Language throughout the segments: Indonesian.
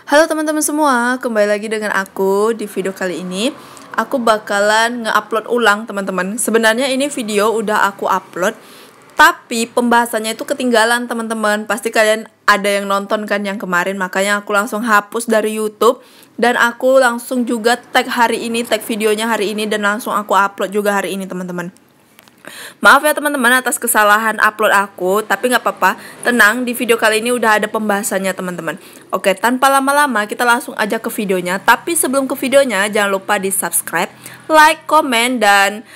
Halo teman-teman semua, kembali lagi dengan aku di video kali ini. Aku bakalan nge-upload ulang teman-teman. Sebenarnya ini video udah aku upload, tapi pembahasannya itu ketinggalan teman-teman. Pasti kalian ada yang nonton kan yang kemarin, makanya aku langsung hapus dari YouTube. Dan aku langsung juga tag hari ini, tag videonya hari ini, dan langsung aku upload juga hari ini teman-teman. Maaf ya teman-teman atas kesalahan upload aku, tapi nggak apa-apa, tenang, di video kali ini udah ada pembahasannya teman-teman. Oke, tanpa lama-lama kita langsung aja ke videonya. Tapi sebelum ke videonya, jangan lupa di subscribe, like, komen, dan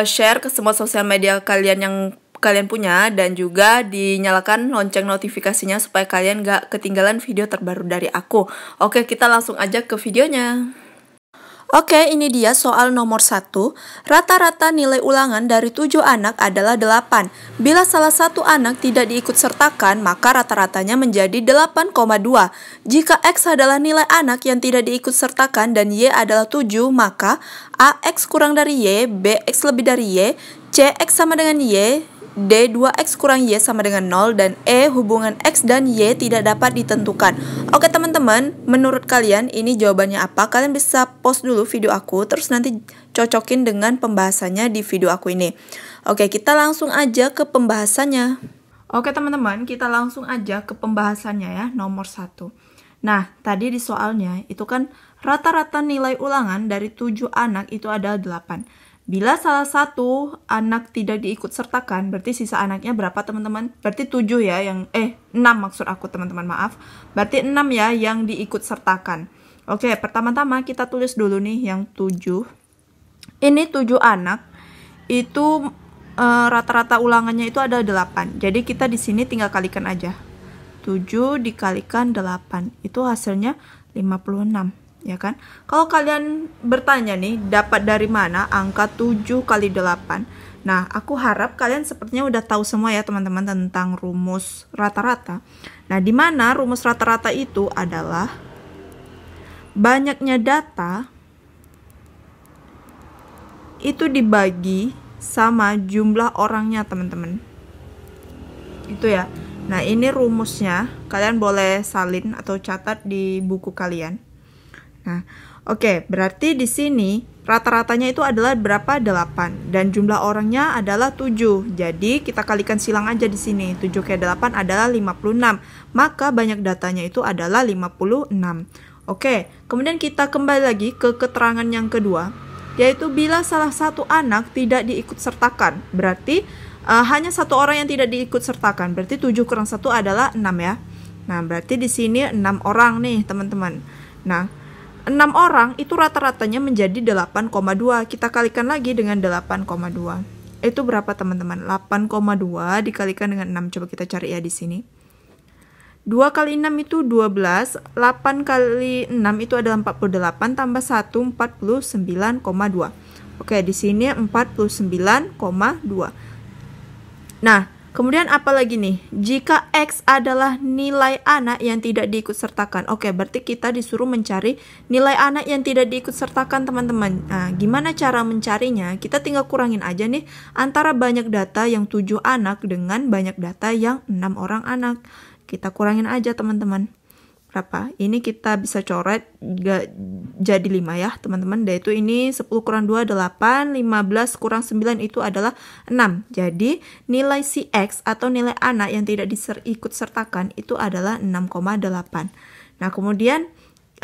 share ke semua sosial media kalian yang kalian punya. Dan juga dinyalakan lonceng notifikasinya supaya kalian nggak ketinggalan video terbaru dari aku. Oke, kita langsung aja ke videonya. Oke, ini dia soal nomor 1. Rata-rata nilai ulangan dari 7 anak adalah 8. Bila salah satu anak tidak diikut sertakan, maka rata-ratanya menjadi 8,2. Jika X adalah nilai anak yang tidak diikut sertakan dan Y adalah 7, maka AX kurang dari Y, BX lebih dari Y, CX sama dengan Y, D 2X kurang Y sama dengan 0, dan E hubungan X dan Y tidak dapat ditentukan. Oke teman-teman, menurut kalian ini jawabannya apa? Kalian bisa post dulu video aku, terus nanti cocokin dengan pembahasannya di video aku ini. Oke, kita langsung aja ke pembahasannya. Oke teman-teman, kita langsung aja ke pembahasannya ya, nomor 1. Nah, tadi di soalnya itu kan rata-rata nilai ulangan dari 7 anak itu adalah 8. Bila salah satu anak tidak diikut sertakan, berarti sisa anaknya berapa teman-teman? Berarti 7 ya, 6 maksud aku teman-teman, maaf. Berarti 6 ya yang diikut sertakan. Oke, pertama-tama kita tulis dulu nih yang 7. Ini 7 anak, itu rata-rata ulangannya itu ada 8. Jadi kita di sini tinggal kalikan aja. 7 dikalikan 8, itu hasilnya 56. Ya kan? Kalau kalian bertanya nih, dapat dari mana angka 7 kali 8? Nah, aku harap kalian sepertinya udah tahu semua ya teman-teman tentang rumus rata-rata. Nah, di mana rumus rata-rata itu adalah banyaknya data itu dibagi sama jumlah orangnya teman-teman. Itu ya. Nah, ini rumusnya. Kalian boleh salin atau catat di buku kalian. Nah, oke, berarti di sini rata-ratanya itu adalah berapa? 8. Dan jumlah orangnya adalah 7. Jadi, kita kalikan silang aja di sini. 7 ke 8 adalah 56. Maka banyak datanya itu adalah 56. Oke, kemudian kita kembali lagi ke keterangan yang kedua. Yaitu bila salah satu anak tidak diikut sertakan. Berarti hanya satu orang yang tidak diikut sertakan. Berarti 7 kurang 1 adalah 6 ya. Nah, berarti di sini 6 orang nih teman-teman. Nah, 6 orang itu rata-ratanya menjadi 8,2. Kita kalikan lagi dengan 8,2. Itu berapa teman-teman? 8,2 dikalikan dengan 6. Coba kita cari ya di sini. 2 kali 6 itu 12. 8 kali 6 itu adalah 48. Tambah 1, 49,2. Oke, di sini 49,2. Nah, kemudian apa lagi nih? Jika X adalah nilai anak yang tidak diikut sertakan. Oke, berarti kita disuruh mencari nilai anak yang tidak diikut sertakan teman-teman. Nah, gimana cara mencarinya? Kita tinggal kurangin aja nih antara banyak data yang 7 anak dengan banyak data yang 6 orang anak. Kita kurangin aja teman-teman. Berapa? Ini kita bisa coret jadi 5 ya teman-teman. Yaitu ini 10 kurang 2 8, 15 kurang 9 itu adalah 6. Jadi nilai si X atau nilai anak yang tidak diikut sertakan itu adalah 6,8. Nah kemudian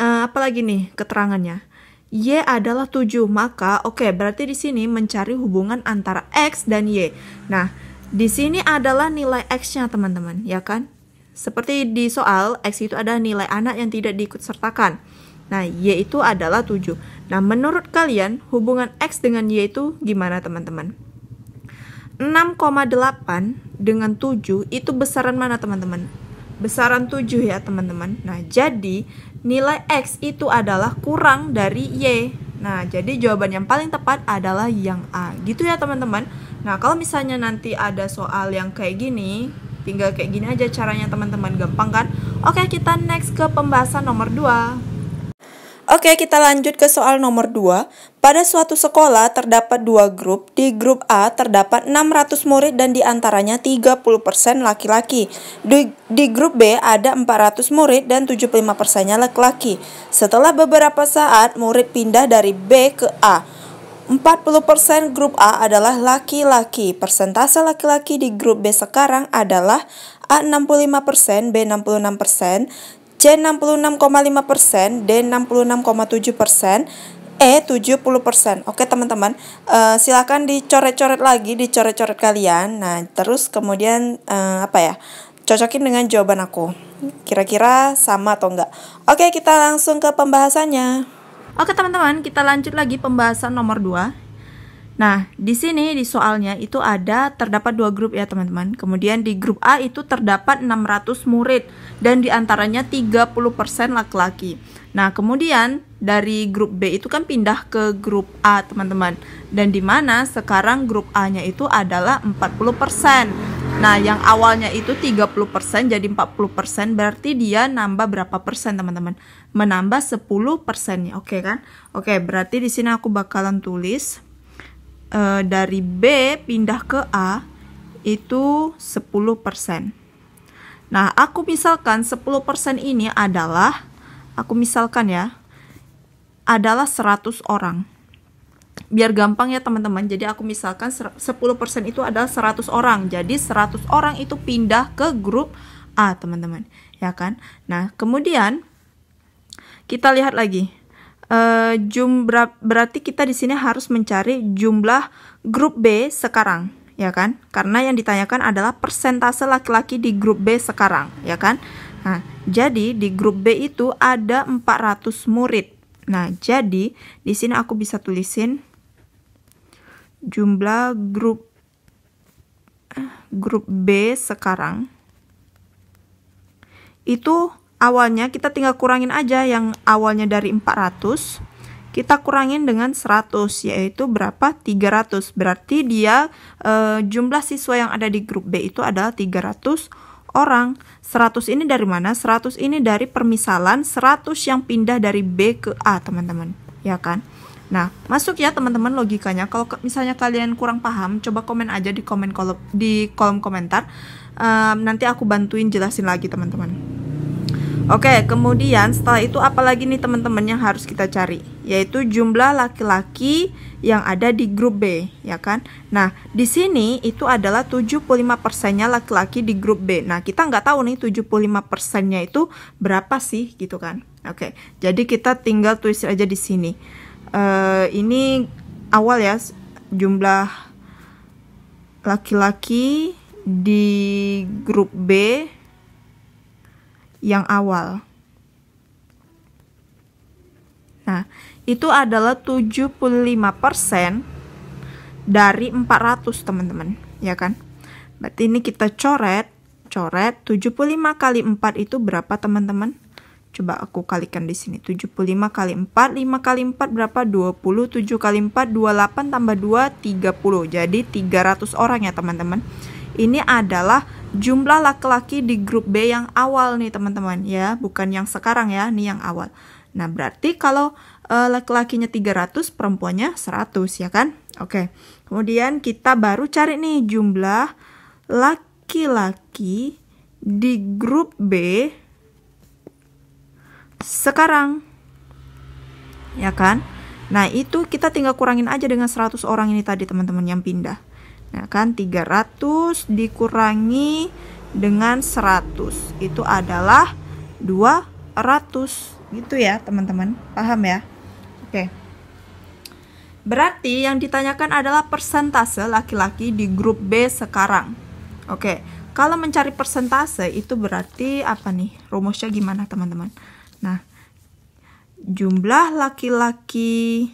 apa lagi nih keterangannya? Y adalah 7, maka berarti di sini mencari hubungan antara X dan Y. Nah di sini adalah nilai X-nya teman-teman, ya kan? Seperti di soal, X itu adalah nilai anak yang tidak diikut sertakan. Nah, Y itu adalah 7. Nah, menurut kalian, hubungan X dengan Y itu gimana teman-teman? 6,8 dengan 7 itu besaran mana teman-teman? Besaran 7 ya teman-teman. Nah, jadi nilai X itu adalah kurang dari Y. Nah, jadi jawaban yang paling tepat adalah yang A. Gitu ya teman-teman. Nah, kalau misalnya nanti ada soal yang kayak gini, tinggal kayak gini aja caranya teman-teman, gampang kan? Oke, kita next ke pembahasan nomor 2. Oke, kita lanjut ke soal nomor 2. Pada suatu sekolah terdapat 2 grup. Di grup A terdapat 600 murid dan diantaranya 30% laki-laki. Di grup B ada 400 murid dan 75%-nya laki-laki. Setelah beberapa saat, murid pindah dari B ke A. 40% grup A adalah laki-laki. Persentase laki-laki di grup B sekarang adalah A 65%, B 66%, C 66,5%, D 66,7%, E 70%. Oke teman-teman, silakan dicoret-coret lagi, dicoret-coret kalian. Nah terus kemudian cocokin dengan jawaban aku. Kira-kira sama atau enggak? Oke, kita langsung ke pembahasannya. Oke teman-teman, kita lanjut lagi pembahasan nomor 2. Nah, di sini di soalnya itu terdapat 2 grup ya teman-teman. Kemudian di grup A itu terdapat 600 murid dan diantaranya 30% laki-laki. Nah, kemudian dari grup B itu kan pindah ke grup A teman-teman. Dan di mana sekarang grup A-nya itu adalah 40%. Nah, yang awalnya itu 30% jadi 40%, berarti dia nambah berapa persen teman-teman? Menambah 10%-nya. Oke kan? Oke, berarti di sini aku bakalan tulis dari B pindah ke A itu 10%. Nah, aku misalkan 10% ini adalah, adalah 100 orang. Biar gampang ya teman-teman, jadi aku misalkan 10% itu adalah 100 orang. Jadi 100 orang itu pindah ke grup A teman-teman, ya kan? Nah, kemudian kita lihat lagi. Berarti kita di sini harus mencari jumlah grup B sekarang, ya kan? Karena yang ditanyakan adalah persentase laki-laki di grup B sekarang, ya kan? Nah, jadi di grup B itu ada 400 murid. Nah, jadi di sini aku bisa tulisin jumlah grup B sekarang itu awalnya kita tinggal kurangin aja yang awalnya dari 400, kita kurangin dengan 100, yaitu berapa? 300. Berarti dia jumlah siswa yang ada di grup B itu adalah 300 orang. 100 ini dari mana? 100 ini dari permisalan 100 yang pindah dari B ke A, teman-teman. Ya kan? Nah, masuk ya teman-teman logikanya. Kalau misalnya kalian kurang paham, coba komen aja di kolom komentar. Nanti aku bantuin jelasin lagi, teman-teman. Oke, kemudian setelah itu apalagi nih teman-teman yang harus kita cari, yaitu jumlah laki-laki yang ada di grup B, ya kan? Nah, di sini itu adalah 75%-nya laki-laki di grup B. Nah, kita nggak tahu nih 75%-nya itu berapa sih, gitu kan? Oke, jadi kita tinggal tulis aja di sini. Ini awal ya, jumlah laki-laki di grup B yang awal. Nah, itu adalah 75% dari 400, teman-teman, ya kan? Berarti ini kita coret 75 kali 4 itu berapa, teman-teman? Coba aku kalikan di sini. 75 kali 4, 5 kali 4 berapa? 20, 7 kali 4 28 tambah 2 30. Jadi 300 orang ya, teman-teman. Ini adalah jumlah laki-laki di grup B yang awal nih teman-teman ya, bukan yang sekarang ya, nih yang awal. Nah, berarti kalau laki-lakinya 300, perempuannya 100 ya kan? Oke. Kemudian kita baru cari nih jumlah laki-laki di grup B sekarang. Ya kan? Nah, itu kita tinggal kurangin aja dengan 100 orang ini tadi teman-teman yang pindah. Nah kan 300 dikurangi dengan 100 itu adalah 200 gitu ya teman-teman, paham ya? Oke. Berarti yang ditanyakan adalah persentase laki-laki di grup B sekarang. Oke, kalau mencari persentase itu berarti apa nih? Rumusnya gimana teman-teman? Nah, jumlah laki-laki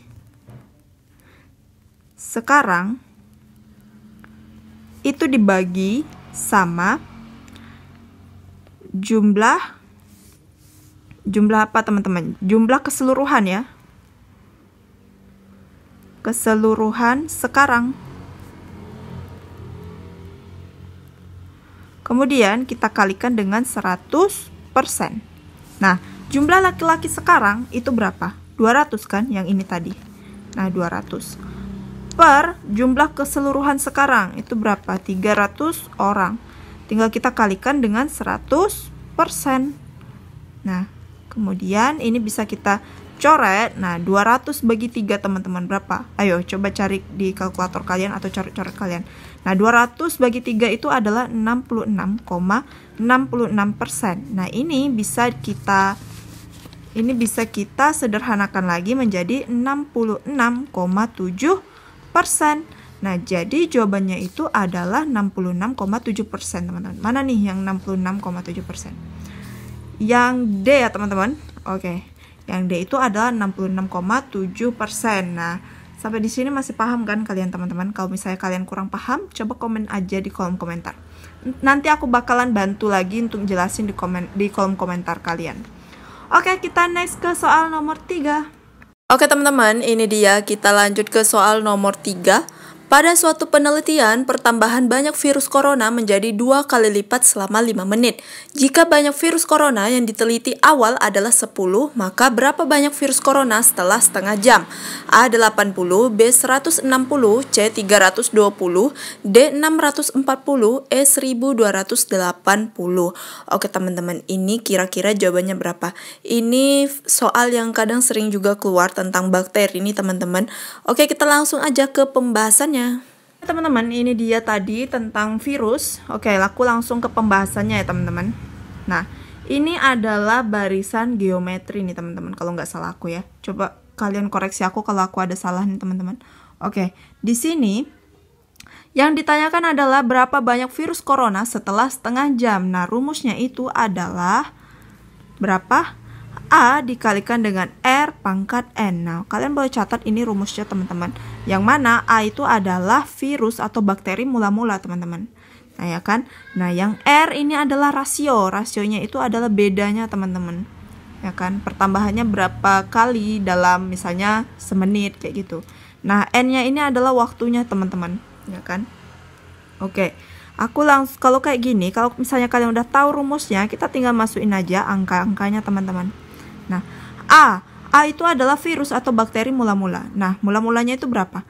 sekarang itu dibagi sama jumlah apa teman-teman? Jumlah keseluruhan ya. Keseluruhan sekarang. Kemudian kita kalikan dengan 100%. Nah, jumlah laki-laki sekarang itu berapa? 200 kan, yang ini tadi. Nah, 200 per jumlah keseluruhan sekarang itu berapa? 300 orang. Tinggal kita kalikan dengan 100%. Nah, kemudian ini bisa kita coret. Nah, 200 bagi 3 teman-teman berapa? Ayo coba cari di kalkulator kalian atau coret-coret kalian. Nah, 200 bagi 3 itu adalah 66,66%. Nah, ini bisa kita sederhanakan lagi menjadi 66,7%. Nah, jadi jawabannya itu adalah 66,7%, teman-teman. Mana nih yang 66,7%? Yang D ya, teman-teman. Oke. Yang D itu adalah 66,7%. Nah, sampai di sini masih paham kan kalian, teman-teman? Kalau misalnya kalian kurang paham, coba komen aja di kolom komentar. Nanti aku bakalan bantu lagi untuk jelasin di kolom komentar kalian. Oke, kita next ke soal nomor 3. Oke teman-teman, ini dia, kita lanjut ke soal nomor 3. Pada suatu penelitian, pertambahan banyak virus corona menjadi 2 kali lipat selama 5 menit. Jika banyak virus corona yang diteliti awal adalah 10, maka berapa banyak virus corona setelah setengah jam? A 80, B 160, C 320, D 640, E 1280. Oke teman-teman, ini kira-kira jawabannya berapa? Ini soal yang kadang sering juga keluar tentang bakteri nih teman-teman. Oke, kita langsung aja ke pembahasannya. Teman-teman, ini dia tadi tentang virus. Oke, aku langsung ke pembahasannya ya teman-teman. Nah, ini adalah barisan geometri nih teman-teman, kalau nggak salah aku ya. Coba kalian koreksi aku kalau aku ada salah nih teman-teman. Oke, di sini yang ditanyakan adalah berapa banyak virus corona setelah setengah jam. Nah, rumusnya itu adalah berapa? A dikalikan dengan R pangkat N. Nah, kalian boleh catat ini rumusnya teman-teman. Yang mana A itu adalah virus atau bakteri mula-mula teman-teman. Nah, ya kan? Nah, yang R ini adalah rasio. Rasionya itu adalah bedanya teman-teman. Ya kan? Pertambahannya berapa kali dalam misalnya semenit kayak gitu. Nah, N-nya ini adalah waktunya teman-teman. Ya kan? Oke. Aku langsung, kalau kayak gini, kalau misalnya kalian udah tahu rumusnya, kita tinggal masukin aja angka-angkanya teman-teman. Nah, A itu adalah virus atau bakteri mula-mula. Nah, mula-mulanya itu berapa?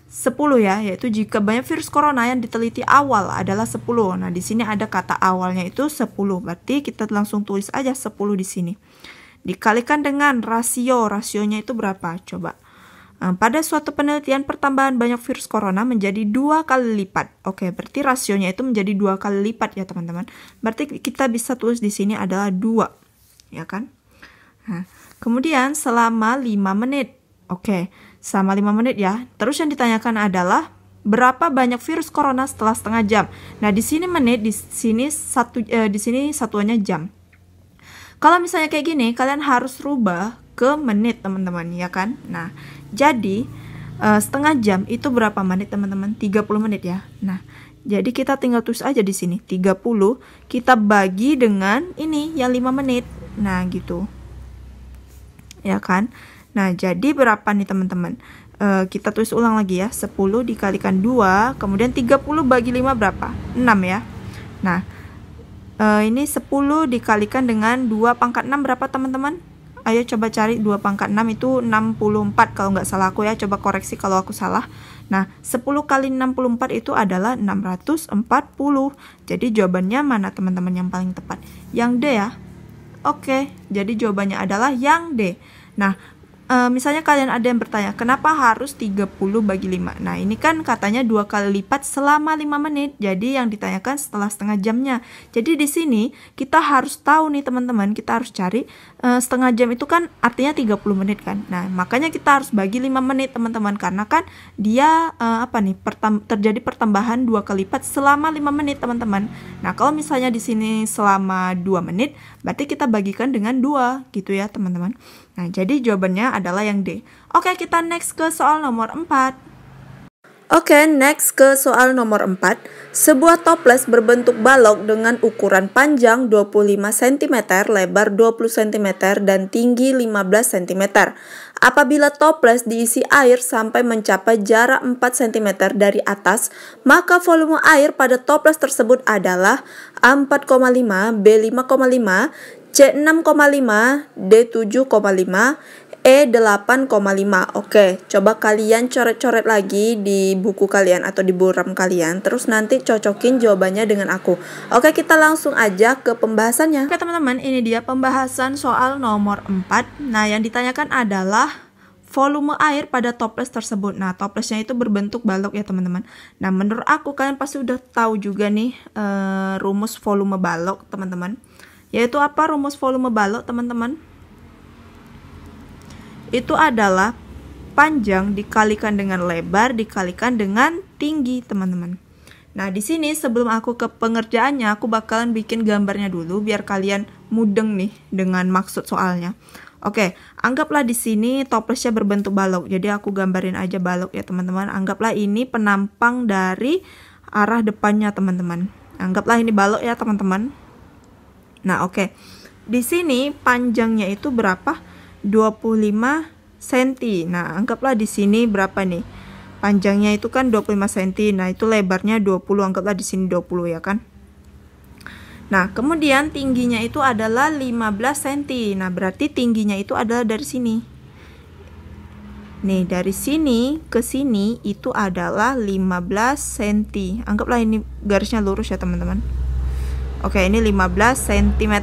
10 ya, yaitu jika banyak virus corona yang diteliti awal adalah 10. Nah, di sini ada kata awalnya itu 10. Berarti kita langsung tulis aja 10 di sini. Dikalikan dengan rasionya itu berapa? Coba. Pada suatu penelitian, pertambahan banyak virus corona menjadi 2 kali lipat. Oke, berarti rasionya itu menjadi 2 kali lipat ya, teman-teman. Berarti kita bisa tulis di sini adalah 2. Ya kan? Nah, kemudian selama 5 menit. Oke, selama 5 menit ya. Terus yang ditanyakan adalah berapa banyak virus corona setelah setengah jam. Nah, di sini menit, di sini satuannya jam. Kalau misalnya kayak gini, kalian harus rubah ke menit, teman-teman, ya kan? Nah, jadi setengah jam itu berapa menit, teman-teman? 30 menit ya. Nah, jadi kita tinggal tulis aja di sini 30 kita bagi dengan ini yang 5 menit. Nah, gitu. Ya kan? Nah, jadi berapa nih teman-teman? Kita tulis ulang lagi ya. 10 dikalikan 2, kemudian 30 bagi 5 berapa? 6 ya. Nah, ini 10 dikalikan dengan 2 pangkat 6 berapa teman-teman? Ayo coba cari 2 pangkat 6 itu 64 kalau nggak salah aku ya. Coba koreksi kalau aku salah. Nah, 10 kali 64 itu adalah 640. Jadi jawabannya mana teman-teman yang paling tepat? Yang D ya. Oke, jadi jawabannya adalah yang D. Nah, misalnya kalian ada yang bertanya, kenapa harus 30 bagi 5? Nah, ini kan katanya 2 kali lipat selama 5 menit. Jadi yang ditanyakan setelah setengah jamnya. Jadi di sini kita harus tahu nih teman-teman, kita harus cari setengah jam itu kan artinya 30 menit kan. Nah, makanya kita harus bagi 5 menit teman-teman, karena kan dia terjadi pertambahan 2 kali lipat selama 5 menit teman-teman. Nah, kalau misalnya di sini selama 2 menit, berarti kita bagikan dengan 2 gitu ya teman-teman. Nah, jadi jawabannya adalah yang D. Oke, kita next ke soal nomor 4. Oke, next ke soal nomor 4. Sebuah toples berbentuk balok dengan ukuran panjang 25 cm, lebar 20 cm, dan tinggi 15 cm. Apabila toples diisi air sampai mencapai jarak 4 cm dari atas, maka volume air pada toples tersebut adalah A4,5, B5,5, C6,5, D7,5, E8,5. Oke, coba kalian coret-coret lagi di buku kalian atau di buram kalian. Terus nanti cocokin jawabannya dengan aku. Oke, kita langsung aja ke pembahasannya. Oke teman-teman, ini dia pembahasan soal nomor 4. Nah, yang ditanyakan adalah volume air pada toples tersebut. Nah, toplesnya itu berbentuk balok ya teman-teman. Nah, menurut aku kalian pasti udah tahu juga nih rumus volume balok teman-teman. Yaitu apa rumus volume balok teman-teman? Itu adalah panjang dikalikan dengan lebar dikalikan dengan tinggi teman-teman. Nah, di sini sebelum aku ke pengerjaannya, aku bakalan bikin gambarnya dulu biar kalian mudeng nih dengan maksud soalnya. Oke, anggaplah di sini toplesnya berbentuk balok. Jadi aku gambarin aja balok ya teman-teman. Anggaplah ini penampang dari arah depannya teman-teman. Anggaplah ini balok ya teman-teman. Nah, oke. Di sini panjangnya itu berapa? 25 cm. Nah, anggaplah di sini berapa nih? Panjangnya itu kan 25 cm. Nah, itu lebarnya 20. Anggaplah di sini 20 ya kan? Nah, kemudian tingginya itu adalah 15 cm. Nah, berarti tingginya itu adalah dari sini. Nih, dari sini ke sini itu adalah 15 cm. Anggaplah ini garisnya lurus ya, teman-teman. Oke, ini 15 cm.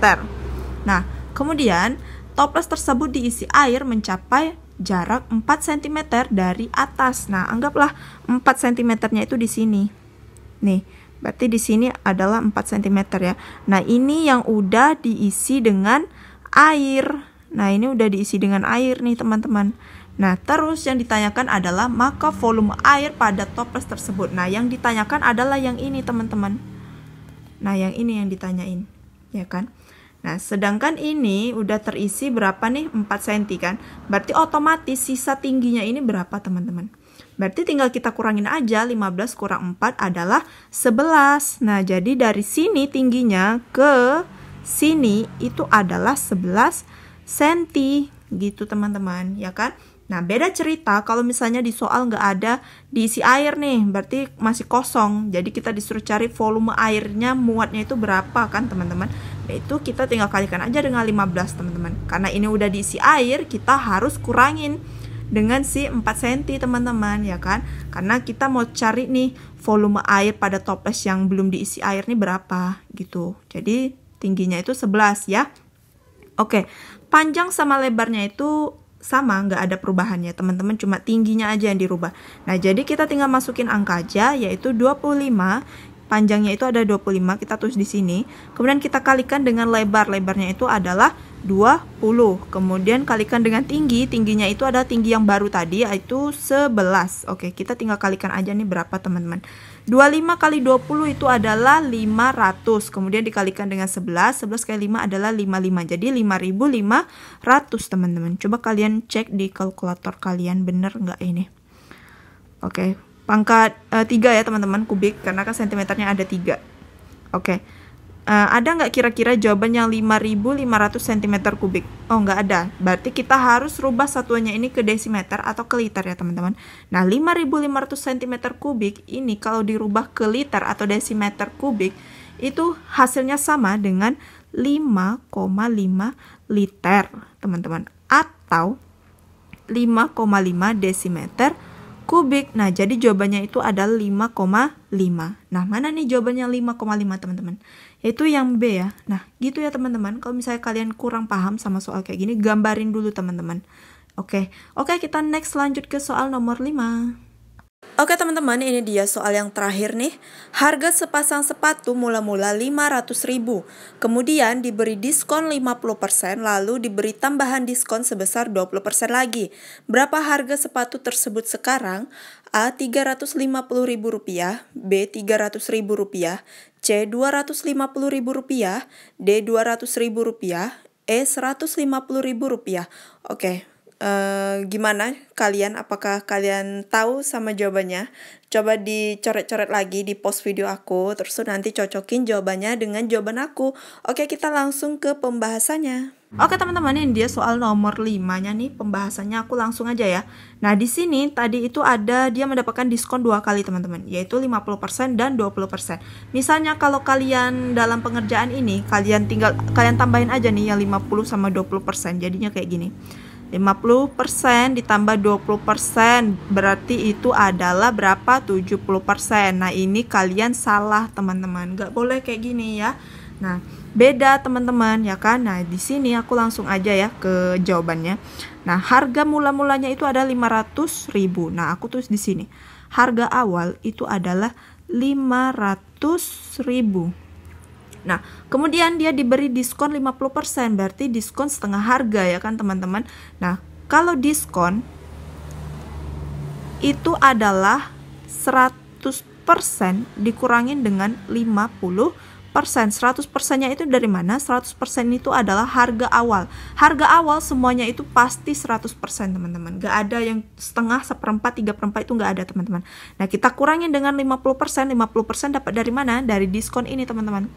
Nah, kemudian toples tersebut diisi air mencapai jarak 4 cm dari atas. Nah, anggaplah 4 cm-nya itu di sini. Nih, berarti di sini adalah 4 cm ya. Nah, ini yang udah diisi dengan air. Nah, ini udah diisi dengan air nih, teman-teman. Nah, terus yang ditanyakan adalah maka volume air pada toples tersebut. Nah, yang ditanyakan adalah yang ini, teman-teman. Nah, yang ini yang ditanyain, ya kan? Nah, sedangkan ini udah terisi berapa nih? 4 cm kan? Berarti otomatis sisa tingginya ini berapa, teman-teman? Berarti tinggal kita kurangin aja, 15 kurang 4 adalah 11. Nah, jadi dari sini tingginya ke sini itu adalah 11 cm. Gitu, teman-teman, ya kan? Nah, beda cerita kalau misalnya di soal nggak ada diisi air nih, berarti masih kosong. Jadi kita disuruh cari volume airnya, muatnya itu berapa kan, teman-teman? Itu kita tinggal kalikan aja dengan 15, teman-teman. Karena ini udah diisi air, kita harus kurangin dengan si 4 cm, teman-teman, ya kan? Karena kita mau cari nih volume air pada toples yang belum diisi air nih berapa, gitu. Jadi tingginya itu 11 ya. Oke, panjang sama lebarnya itu sama, nggak ada perubahannya teman-teman, cuma tingginya aja yang dirubah. Nah, jadi kita tinggal masukin angka aja, yaitu 25. Panjangnya itu ada 25, kita tulis di sini. Kemudian kita kalikan dengan lebar, lebarnya itu adalah 20. Kemudian kalikan dengan tinggi, tingginya itu adalah tinggi yang baru tadi, yaitu 11. Oke, kita tinggal kalikan aja nih berapa, teman-teman. 25 kali 20 itu adalah 500. Kemudian dikalikan dengan 11, 11 kali 5 adalah 55. Jadi 5.500, teman-teman. Coba kalian cek di kalkulator kalian, bener nggak ini? Oke, pangkat 3 ya, teman-teman, kubik, karena kan sentimeternya ada 3. Oke. Ada nggak kira-kira jawaban yang 5.500 cm kubik? Oh, nggak ada. Berarti kita harus rubah satuannya ini ke desimeter atau ke liter ya, teman-teman. Nah, 5.500 cm kubik ini kalau dirubah ke liter atau desimeter kubik, itu hasilnya sama dengan 5,5 liter, teman-teman. Atau 5,5 desimeter kubik. Nah, jadi jawabannya itu adalah 5,5. Nah, mana nih jawabannya 5,5, teman-teman? Itu yang B ya. Nah, gitu ya, teman-teman. Kalau misalnya kalian kurang paham sama soal kayak gini, gambarin dulu, teman-teman. Oke, kita next lanjut ke soal nomor 5. Oke, teman-teman, ini dia soal yang terakhir nih. Harga sepasang sepatu mula-mula 500.000. Kemudian diberi diskon 50%, lalu diberi tambahan diskon sebesar 20% lagi. Berapa harga sepatu tersebut sekarang? A. Rp350.000, B. Rp300.000, C. Rp250.000, D. Rp200.000, E. Rp150.000. Oke. Gimana kalian? Apakah kalian tahu sama jawabannya? Coba dicoret-coret lagi di post video aku, terus nanti cocokin jawabannya dengan jawaban aku. Oke, kita langsung ke pembahasannya. Oke, teman-teman, ini dia soal nomor 5-nya nih, pembahasannya aku langsung aja ya. Nah, di sini tadi itu ada dia mendapatkan diskon 2 kali, teman-teman, yaitu 50% dan 20%. Misalnya kalau kalian dalam pengerjaan ini, kalian tambahin aja nih yang 50 sama 20%, jadinya kayak gini. 50% ditambah 20% berarti itu adalah berapa? 70%. Nah, ini kalian salah, teman-teman. Nggak boleh kayak gini ya. Nah, beda teman-teman ya kan. Nah, di sini aku langsung aja ya ke jawabannya. Nah, harga mula-mulanya itu ada 500.000. Nah, aku tulis di sini. Harga awal itu adalah 500.000. Nah, kemudian dia diberi diskon 50%, berarti diskon setengah harga ya kan teman-teman. Nah, kalau diskon itu adalah 100% dikurangin dengan 50%. 100%-nya itu dari mana? 100% itu adalah harga awal. Harga awal semuanya itu pasti 100% teman-teman. Gak ada yang setengah, seperempat, 3/4 itu gak ada teman-teman. Nah, kita kurangin dengan 50%. 50% dapat dari mana? Dari diskon ini teman-teman.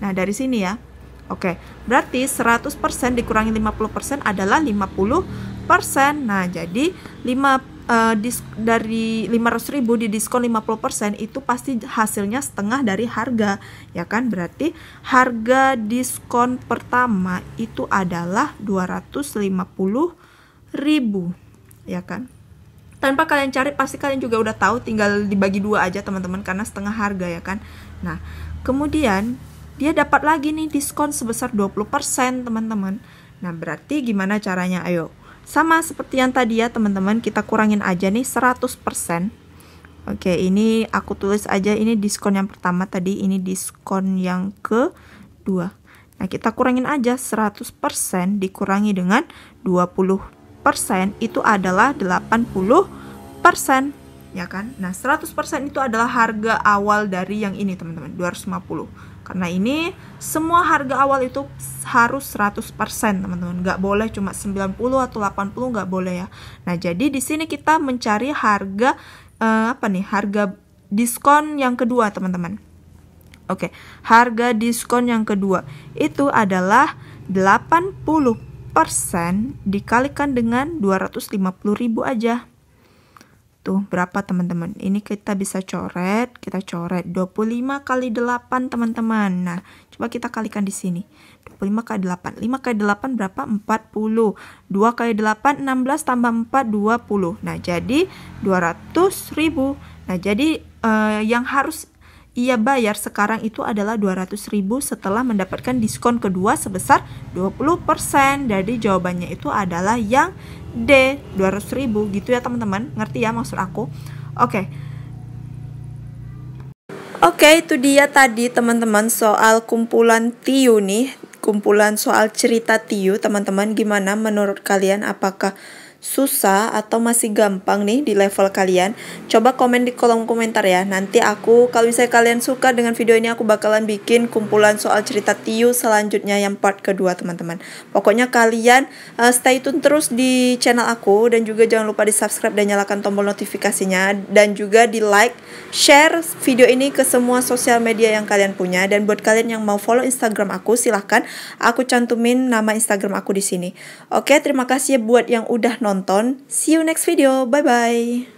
Nah, dari sini ya. Oke, berarti 100% dikurangi 50% adalah 50%. Nah, jadi dari 500.000 di diskon 50% itu pasti hasilnya setengah dari harga, ya kan? Berarti harga diskon pertama itu adalah 250.000, ya kan? Tanpa kalian cari pasti kalian juga udah tahu, tinggal dibagi 2 aja teman-teman karena setengah harga ya kan. Nah, kemudian dia dapat lagi nih diskon sebesar 20% teman-teman. Nah, berarti gimana caranya? Ayo, sama seperti yang tadi ya teman-teman, kita kurangin aja nih 100%. Oke, ini aku tulis aja, ini diskon yang pertama tadi, ini diskon yang kedua. Nah, kita kurangin aja 100% dikurangi dengan 20% itu adalah 80%, ya kan? Nah, 100% itu adalah harga awal dari yang ini teman-teman, 250. Karena ini semua harga awal itu harus 100% teman-teman. Nggak boleh cuma 90 atau 80, nggak boleh ya. Nah, jadi di sini kita mencari harga harga diskon yang kedua teman-teman. Oke, harga diskon yang kedua itu adalah 80% dikalikan dengan 250.000 aja. Tuh, berapa teman-teman? Ini kita bisa coret, kita coret 25 kali 8 teman-teman. Nah, coba kita kalikan di sini. 25 kali 8. 5 kali 8 berapa? 40. 2 kali 8 16 tambah 4 20. Nah, jadi 200.000. Nah, jadi yang harus ia bayar sekarang itu adalah 200.000 setelah mendapatkan diskon kedua sebesar 20%. Jadi jawabannya itu adalah yang D, 200.000 gitu ya teman-teman. Ngerti ya maksud aku? Oke, itu dia tadi teman-teman soal kumpulan Tiu nih. Kumpulan soal cerita Tiu teman-teman. Gimana menurut kalian? Apakah susah atau masih gampang nih di level kalian? Coba komen di kolom komentar ya. Nanti aku, kalau misalnya kalian suka dengan video ini, aku bakalan bikin kumpulan soal cerita Tiu selanjutnya yang part kedua teman-teman. Pokoknya kalian stay tune terus di channel aku, dan juga jangan lupa di subscribe dan nyalakan tombol notifikasinya, dan juga di like, share video ini ke semua sosial media yang kalian punya. Dan buat kalian yang mau follow Instagram aku, silahkan aku cantumin nama Instagram aku di sini. Oke, terima kasih buat yang udah nonton. See you next video. Bye bye.